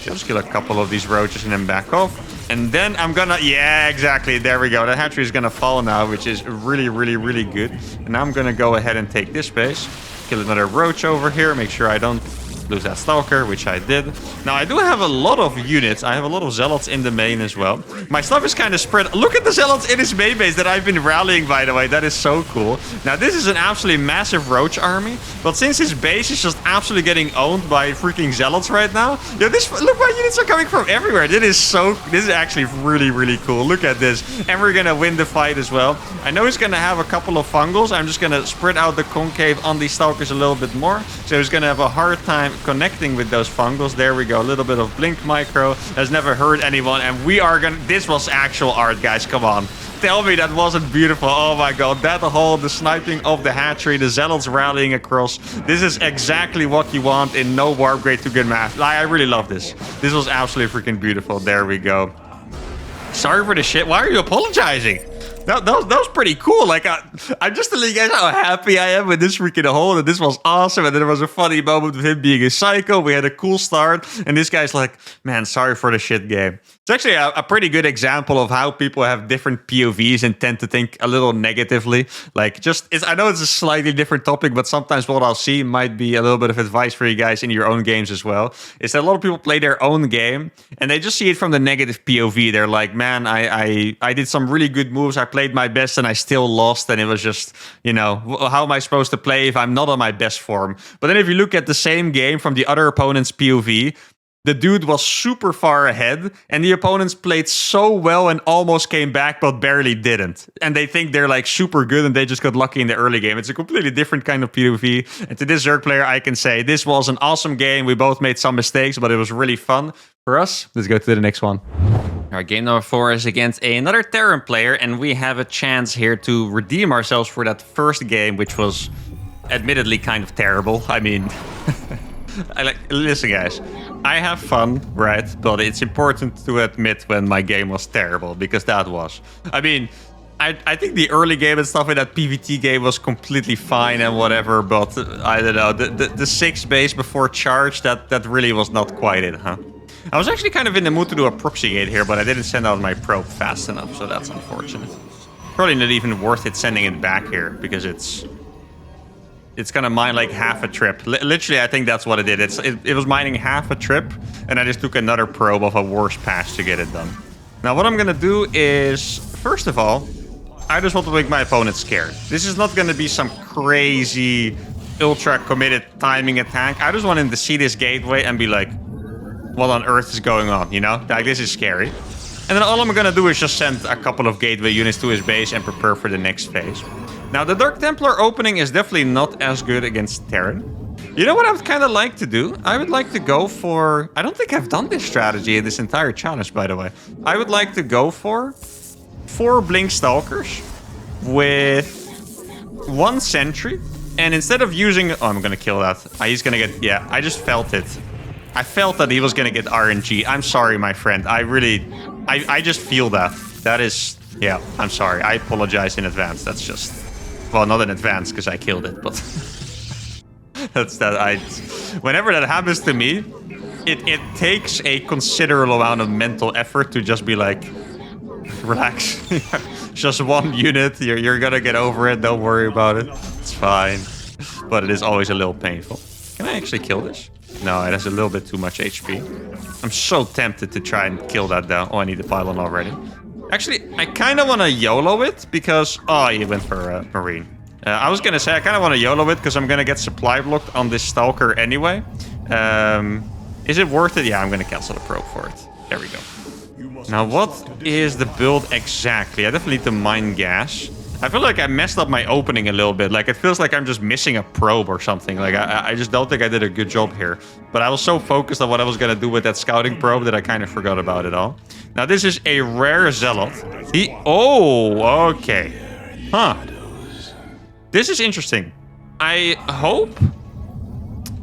Just kill a couple of these Roaches and then back off. And then I'm gonna... Yeah, exactly. There we go. The hatchery is gonna fall now, which is really, really, really good. And now I'm gonna go ahead and take this base. Kill another Roach over here. Make sure I don't lose that Stalker, which I did. Now, I do have a lot of units. I have a lot of Zealots in the main as well. My stuff is kind of spread. Look at the Zealots in his main base that I've been rallying, by the way. That is so cool. Now, this is an absolutely massive Roach army. But since his base is just absolutely getting owned by freaking Zealots right now. Yeah, look, my units are coming from everywhere. This is actually really, really cool. Look at this. And we're going to win the fight as well. I know he's going to have a couple of fungals. I'm just going to spread out the concave on these Stalkers a little bit more. So he's going to have a hard time connecting with those fungals. There we go. A little bit of blink micro. Has never hurt anyone. And we are gonna... This was actual art, guys. Come on. Tell me that wasn't beautiful. Oh my god. That whole... The sniping of the hatchery. The Zealots rallying across. This is exactly what you want in no warp grade to good math. I really love this. This was absolutely freaking beautiful. There we go. Sorry for the shit. Why are you apologizing? That was pretty cool. Like, I'm just telling you guys how happy I am with this freaking hole. And this was awesome. And then there was a funny moment with him being a psycho. We had a cool start. And this guy's like, man, sorry for the shit game. It's actually a pretty good example of how people have different POVs and tend to think a little negatively. Like, I know it's a slightly different topic, but sometimes what I'll see might be a little bit of advice for you guys in your own games as well. Is that a lot of people play their own game and they just see it from the negative POV. They're like, man, I did some really good moves. I played my best and I still lost. And it was just, how am I supposed to play if I'm not on my best form? But then if you look at the same game from the other opponent's POV, the dude was super far ahead, and the opponents played so well and almost came back, but barely didn't. And they think they're like super good, and they just got lucky in the early game. It's a completely different kind of PvP. And to this Zerg player, I can say this was an awesome game. We both made some mistakes, but it was really fun for us. Let's go to the next one. All right, game number 4 is against another Terran player, and we have a chance here to redeem ourselves for that first game, which was admittedly kind of terrible. I mean, listen, guys. I have fun, right? But it's important to admit when my game was terrible, because that was. I mean, I think the early game and stuff in that PvT game was completely fine and whatever, but I don't know. The 6 base before charge, that really was not quite it, huh? I was actually kind of in the mood to do a proxy gate here, but I didn't send out my probe fast enough, so that's unfortunate. Probably not even worth it sending it back here, because it's gonna mine like half a trip. Literally, I think that's what it did. It was mining half a trip, and I just took another probe of a worse patch to get it done. Now, what I'm gonna do is, first of all, I just want to make my opponent scared. This is not gonna be some crazy, ultra-committed timing attack. I just want him to see this gateway and be like, what on earth is going on, Like, this is scary. And then all I'm gonna do is just send a couple of gateway units to his base and prepare for the next phase. Now, the Dark Templar opening is definitely not as good against Terran. You know what I would kind of like to do? I would like to go for... I don't think I've done this strategy in this entire challenge, by the way. I would like to go for 4 Blink Stalkers with 1 Sentry. And instead of using... Oh, I'm going to kill that. He's going to get... Yeah, I just felt it. I felt that he was going to get RNG. I'm sorry, my friend. I just feel that. That is... Yeah, I'm sorry. I apologize in advance. That's just... Well, not in advance, because I killed it, but... That's that. Whenever that happens to me, it takes a considerable amount of mental effort to just be like... Relax. Just 1 unit. You're gonna get over it. Don't worry about it. It's fine. But it is always a little painful. Can I actually kill this? No, it has a little bit too much HP. I'm so tempted to try and kill that down. Oh, I need the pylon already. Actually, I kind of want to YOLO it because... Oh, he went for Marine. I was going to say I kind of want to YOLO it because I'm going to get supply blocked on this Stalker anyway. Is it worth it? Yeah, I'm going to cancel the probe for it. There we go. Now, what is the build exactly? I definitely need to mine gas. I feel like I messed up my opening a little bit. Like, it feels like I'm just missing a probe or something. Like, I just don't think I did a good job here. But I was so focused on what I was going to do with that scouting probe that I kind of forgot about it all. Now, this is a rare Zealot. Oh, okay. Huh. This is interesting. I hope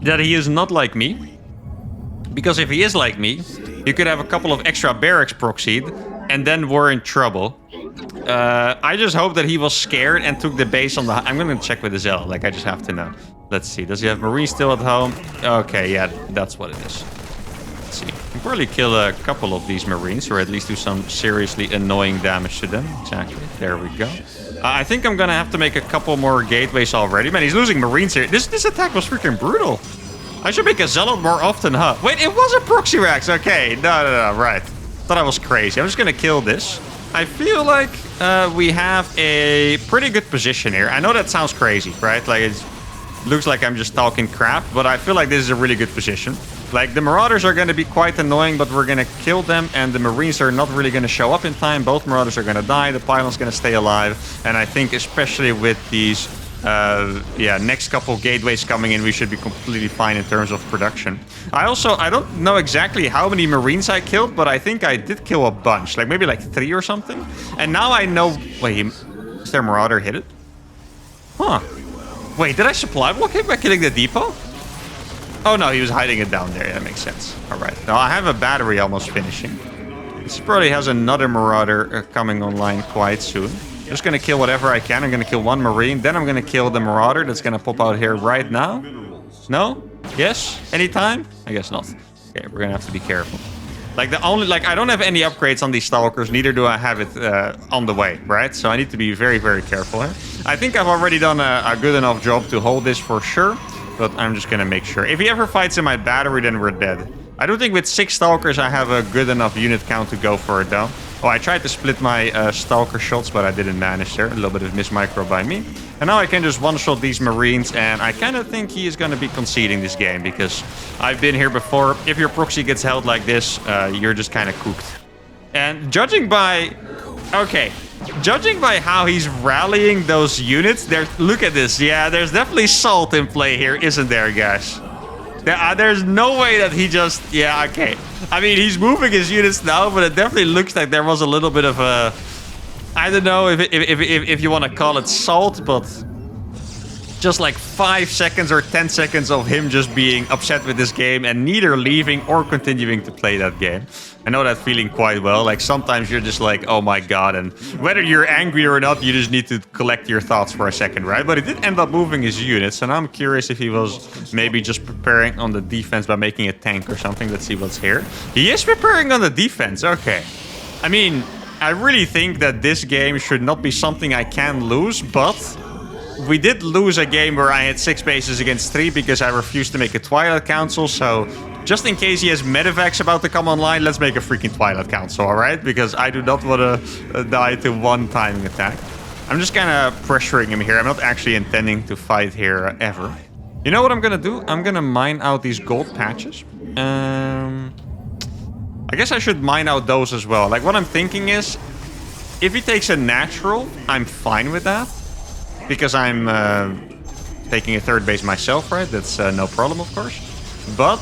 that he is not like me. Because if he is like me, you could have a couple of extra barracks proxied, and then we're in trouble. I just hope that he was scared and took the base on the... I'm going to check with the Zealot. Like, I just have to know. Let's see. Does he have Marines still at home? Okay, yeah, that's what it is. Let's see. You can probably kill a couple of these Marines, or at least do some seriously annoying damage to them. Exactly. There we go. I think I'm going to have to make a couple more gateways already. Man, he's losing Marines here. This attack was freaking brutal. I should make a Zealot more often, huh? Wait, it was a Proxy Rax. Okay. No, right. Thought I was crazy. I'm just going to kill this. I feel like we have a pretty good position here. I know that sounds crazy, right? Like, it looks like I'm just talking crap, but I feel like this is a really good position. Like, the Marauders are going to be quite annoying, but we're going to kill them, and the Marines are not really going to show up in time. Both Marauders are going to die. The Pylon's going to stay alive. And I think especially with these next couple gateways coming in, we should be completely fine in terms of production. I don't know exactly how many Marines I killed, but I think I did kill a bunch. Like, maybe like 3 or something. And now I know... Wait, is their Marauder hit it? Huh. Wait, did I supply block him by killing the depot? Oh no, he was hiding it down there. That makes sense. Alright, now I have a battery almost finishing. This probably has another Marauder coming online quite soon. Just gonna kill whatever I can. I'm gonna kill one Marine. Then I'm gonna kill the Marauder that's gonna pop out here right now. No? Yes? Anytime? I guess not. Okay, we're gonna have to be careful. Like I don't have any upgrades on these Stalkers, neither do I have it on the way, right? So I need to be very, very careful here. I think I've already done a good enough job to hold this for sure, but I'm just gonna make sure. If he ever fights in my battery, then we're dead. I don't think with 6 Stalkers I have a good enough unit count to go for it though. Oh, I tried to split my Stalker shots, but I didn't manage there. A little bit of mismicro by me. And now I can just one-shot these Marines, and I kind of think he is going to be conceding this game, because I've been here before. If your proxy gets held like this, you're just kind of cooked. And judging by... Okay. Judging by how he's rallying those units, look at this. Yeah, there's definitely salt in play here, isn't there, guys? There's no way that he just... Yeah, okay. I mean, he's moving his units now, but it definitely looks like there was a little bit of a... I don't know if you want to call it salt, but... Just like 5 seconds or 10 seconds of him just being upset with this game and neither leaving or continuing to play that game. I know that feeling quite well. Like, sometimes you're just like, oh my god, and whether you're angry or not, you just need to collect your thoughts for a second, right? But he did end up moving his units, and I'm curious if he was maybe just preparing on the defense by making a tank or something. Let's see what's here. He is preparing on the defense, okay. I mean, I really think that this game should not be something I can lose, but... We did lose a game where I had 6 bases against 3 because I refused to make a Twilight Council, so just in case he has medevacs about to come online, let's make a freaking Twilight Council, alright? Because I do not want to die to one timing attack. I'm just kind of pressuring him here. I'm not actually intending to fight here ever. You know what I'm going to do? I'm going to mine out these gold patches. I guess I should mine out those as well. Like, what I'm thinking is, if he takes a natural, I'm fine with that. Because I'm taking a 3rd base myself, right? That's no problem, of course. But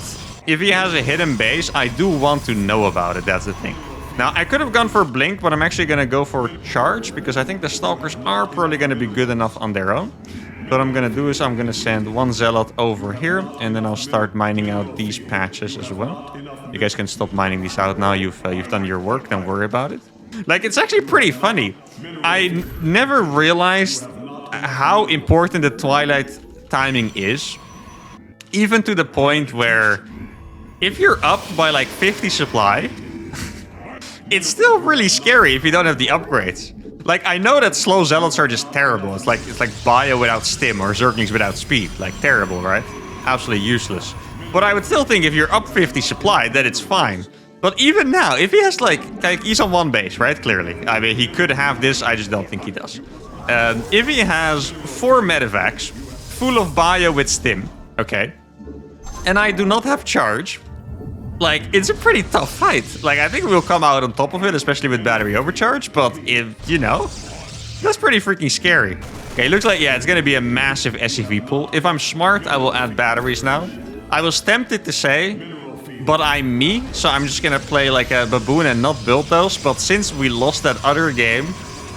if he has a hidden base, I do want to know about it. That's the thing. Now, I could have gone for Blink, but I'm actually going to go for Charge, because I think the Stalkers are probably going to be good enough on their own. What I'm going to do is I'm going to send 1 Zealot over here, and then I'll start mining out these patches as well. You guys can stop mining these out now. You've done your work. Don't worry about it. Like, it's actually pretty funny. I never realized how important the Twilight timing is, even to the point where if you're up by like 50 supply, it's still really scary if you don't have the upgrades. Like, I know that slow Zealots are just terrible. It's like Bio without Stim or Zerglings without speed. Like, terrible, right? Absolutely useless. But I would still think if you're up 50 supply, that it's fine. But even now, if he has like he's on 1 base, right? Clearly. I mean, he could have this, I just don't think he does. If he has 4 medevacs, full of bio with stim, okay, and I do not have charge, like, it's a pretty tough fight. Like, I think we'll come out on top of it, especially with battery overcharge, but if, you know, that's pretty freaking scary. Okay, looks like, yeah, it's gonna be a massive SCV pool. If I'm smart, I will add batteries now. I was tempted to say, but I'm me, so I'm just gonna play like a baboon and not build those, but since we lost that other game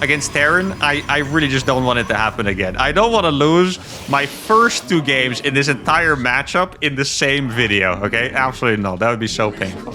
against Terran, I really just don't want it to happen again. I don't want to lose my first 2 games in this entire matchup in the same video, okay? Absolutely not. That would be so painful.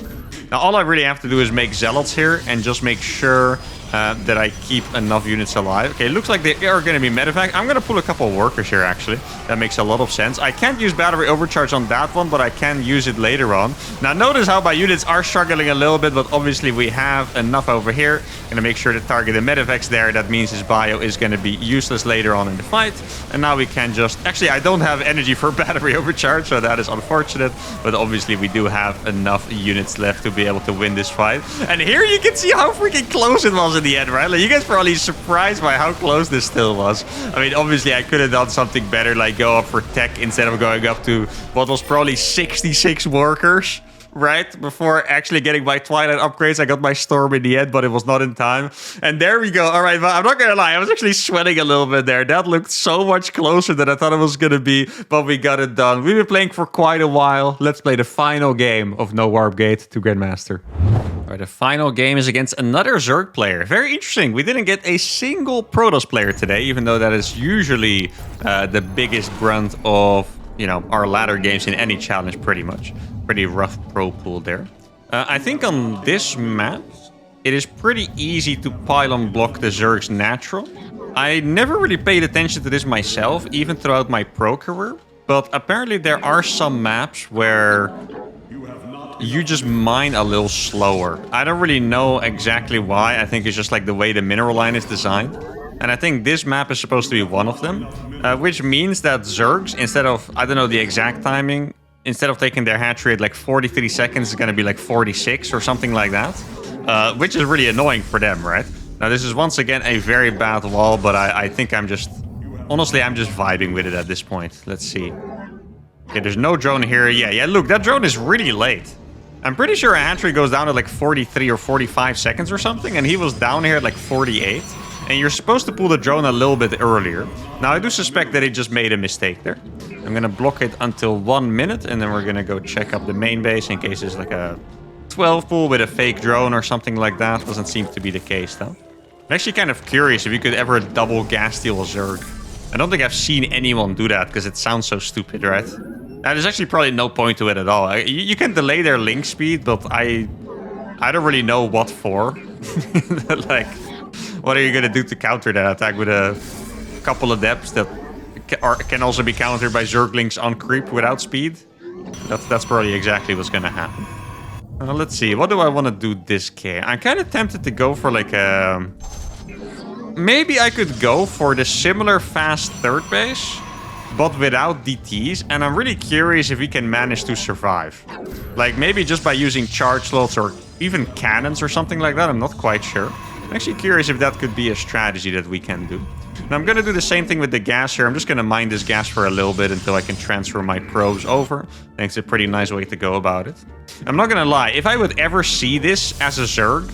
Now, all I really have to do is make Zealots here and just make sure that I keep enough units alive. Okay, looks like they are going to be medevac. I'm going to pull a couple of workers here, actually. That makes a lot of sense. I can't use battery overcharge on that one, but I can use it later on. Now, notice how my units are struggling a little bit, but obviously we have enough over here. Going to make sure to target the medevacs there. That means his bio is going to be useless later on in the fight. And now we can just... Actually, I don't have energy for battery overcharge, so that is unfortunate. But obviously, we do have enough units left to be able to win this fight. And here you can see how freaking close it was in the end, right? Like, you guys probably surprised by how close this still was. I mean, obviously, I could have done something better, like go up for tech instead of going up to what was probably 66 workers, right? Before actually getting my Twilight upgrades. I got my Storm in the end, but it was not in time. And there we go. All right, but I'm not gonna lie, I was actually sweating a little bit there. That looked so much closer than I thought it was gonna be, but we got it done. We've been playing for quite a while. Let's play the final game of No Warp Gate to Grandmaster. All right, the final game is against another Zerg player. Very interesting. We didn't get a single Protoss player today, even though that is usually the biggest brunt of, you know, our ladder games in any challenge, pretty much. Pretty rough pro pool there. I think on this map, it is pretty easy to pylon block the Zerg's natural. I never really paid attention to this myself, even throughout my pro career. But apparently there are some maps where you just mine a little slower. I don't really know exactly why. I think it's just like the way the mineral line is designed. And I think this map is supposed to be one of them. Which means that Zergs, instead of, I don't know the exact timing, instead of taking their hatchery at like 43 seconds, it's going to be like 46 or something like that. Which is really annoying for them, right? Now this is once again a very bad wall, but I think I'm just... Honestly, I'm just vibing with it at this point. Let's see. Okay, there's no drone here. Yeah, look, that drone is really late. I'm pretty sure a hatchery goes down at like 43 or 45 seconds or something, and he was down here at like 48. And you're supposed to pull the drone a little bit earlier. Now, I do suspect that he just made a mistake there. I'm gonna block it until 1 minute, and then we're gonna go check up the main base in case there's like a 12 pull with a fake drone or something like that. Doesn't seem to be the case, though. I'm actually kind of curious if you could ever double gas steal a Zerg. I don't think I've seen anyone do that, because it sounds so stupid, right? Now, there's actually probably no point to it at all. You can delay their link speed, but I don't really know what for. Like, what are you going to do to counter that attack with a couple of depths that can also be countered by Zerglings on creep without speed? That's probably exactly what's going to happen. Let's see. What do I want to do this K? I'm kind of tempted to go for like a... Maybe I could go for the similar fast third base, but without DTs, and I'm really curious if we can manage to survive. Like, maybe just by using charge slots or even cannons or something like that, I'm not quite sure. I'm actually curious if that could be a strategy that we can do. Now, I'm going to do the same thing with the gas here. I'm just going to mine this gas for a little bit until I can transfer my probes over. I think it's a pretty nice way to go about it. I'm not going to lie, if I would ever see this as a Zerg,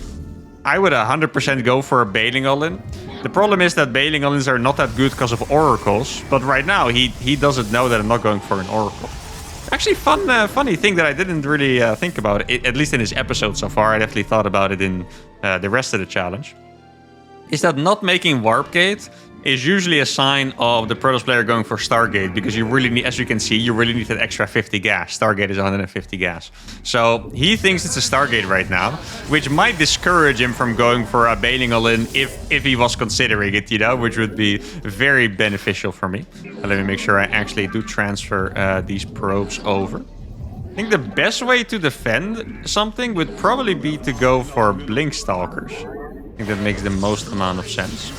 I would 100% go for a Bailing All-In. The problem is that Bailing All-Ins are not that good because of oracles, but right now he doesn't know that I'm not going for an oracle. Actually, funny thing that I didn't really think about, at least in this episode so far. I definitely thought about it in the rest of the challenge. Is that not making Warp Gate is usually a sign of the Protoss player going for Stargate, because you really need, as you can see, you really need that extra 50 gas. Stargate is 150 gas. So he thinks it's a Stargate right now, which might discourage him from going for a Bailing All-In if he was considering it, you know, which would be very beneficial for me. Let me make sure I actually do transfer these probes over. I think the best way to defend something would probably be to go for Blink Stalkers. I think that makes the most amount of sense.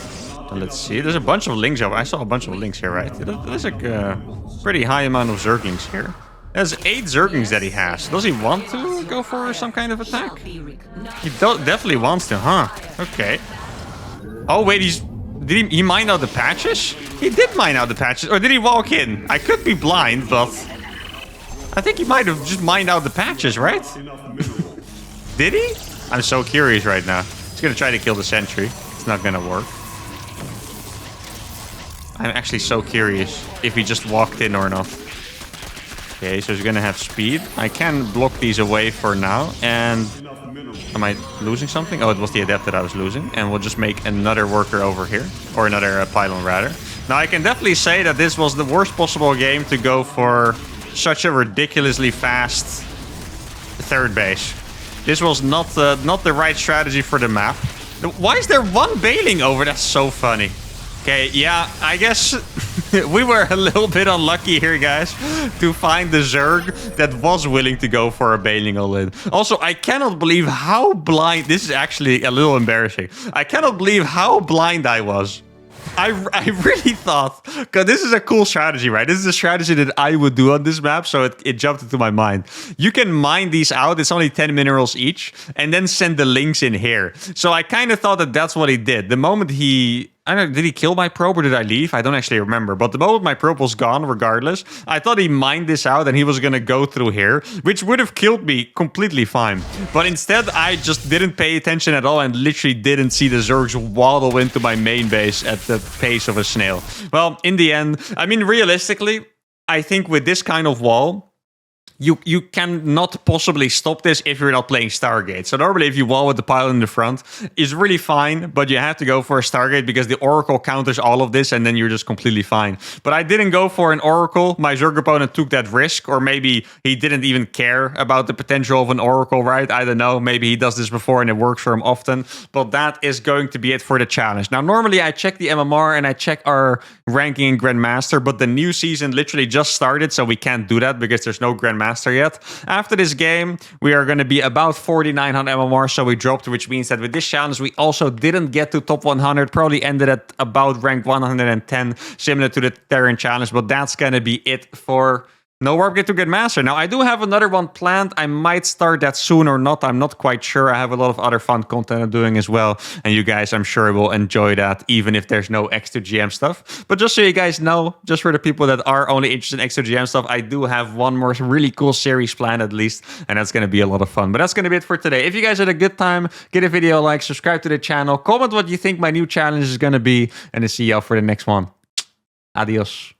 So let's see. There's a bunch of links over. I saw a bunch of links here, right? There's like a pretty high amount of Zerglings here. There's 8 Zerglings that he has. Does he want to go for some kind of attack? He definitely wants to, huh? Okay. Oh, wait, did he mine out the patches? He did mine out the patches. Or did he walk in? I could be blind, but I think he might have just mined out the patches, right? Did he? I'm so curious right now. He's gonna try to kill the sentry. It's not gonna work. I'm actually so curious if he just walked in or not. Okay, so he's gonna have speed. I can block these away for now. And am I losing something? Oh, it was the adept that I was losing. And we'll just make another worker over here. Or another pylon, rather. Now, I can definitely say that this was the worst possible game to go for such a ridiculously fast third base. This was not the right strategy for the map. Why is there one bailing over? That's so funny. Okay, yeah, I guess we were a little bit unlucky here, guys, to find the Zerg that was willing to go for a Bailing All-In. Also, I cannot believe how blind... This is actually a little embarrassing. I cannot believe how blind I was. I really thought... Because this is a cool strategy, right? This is a strategy that I would do on this map, so it jumped into my mind. You can mine these out. It's only 10 minerals each. And then send the links in here. So I kind of thought that that's what he did. The moment he... I don't know, did he kill my probe or did I leave? I don't actually remember. But the moment my probe was gone, regardless, I thought he mined this out and he was going to go through here, which would have killed me completely fine. But instead, I just didn't pay attention at all and literally didn't see the Zergs waddle into my main base at the pace of a snail. Well, in the end, I mean, realistically, I think with this kind of wall, you cannot possibly stop this if you're not playing Stargate. So normally if you wall with the pilot in the front, it's really fine, but you have to go for a Stargate because the Oracle counters all of this and then you're just completely fine. But I didn't go for an Oracle. My Zerg opponent took that risk, or maybe he didn't even care about the potential of an Oracle, right? I don't know. Maybe he does this before and it works for him often. But that is going to be it for the challenge. Now, normally I check the MMR and I check our ranking in Grandmaster, but the new season literally just started, so we can't do that because there's no Grandmaster yet. After this game, we are going to be about 49 on MMR, so we dropped, which means that with this challenge, we also didn't get to top 100, probably ended at about rank 110, similar to the Terran challenge, but that's going to be it for No Warp Gate to Grandmaster. Now, I do have another one planned. I might start that soon or not. I'm not quite sure. I have a lot of other fun content I'm doing as well. And you guys, I'm sure, will enjoy that, even if there's no extra GM stuff. But just so you guys know, just for the people that are only interested in extra GM stuff, I do have one more really cool series planned at least. And that's going to be a lot of fun. But that's going to be it for today. If you guys had a good time, give a video a like, subscribe to the channel, comment what you think my new challenge is going to be. And I'll see y'all for the next one. Adios.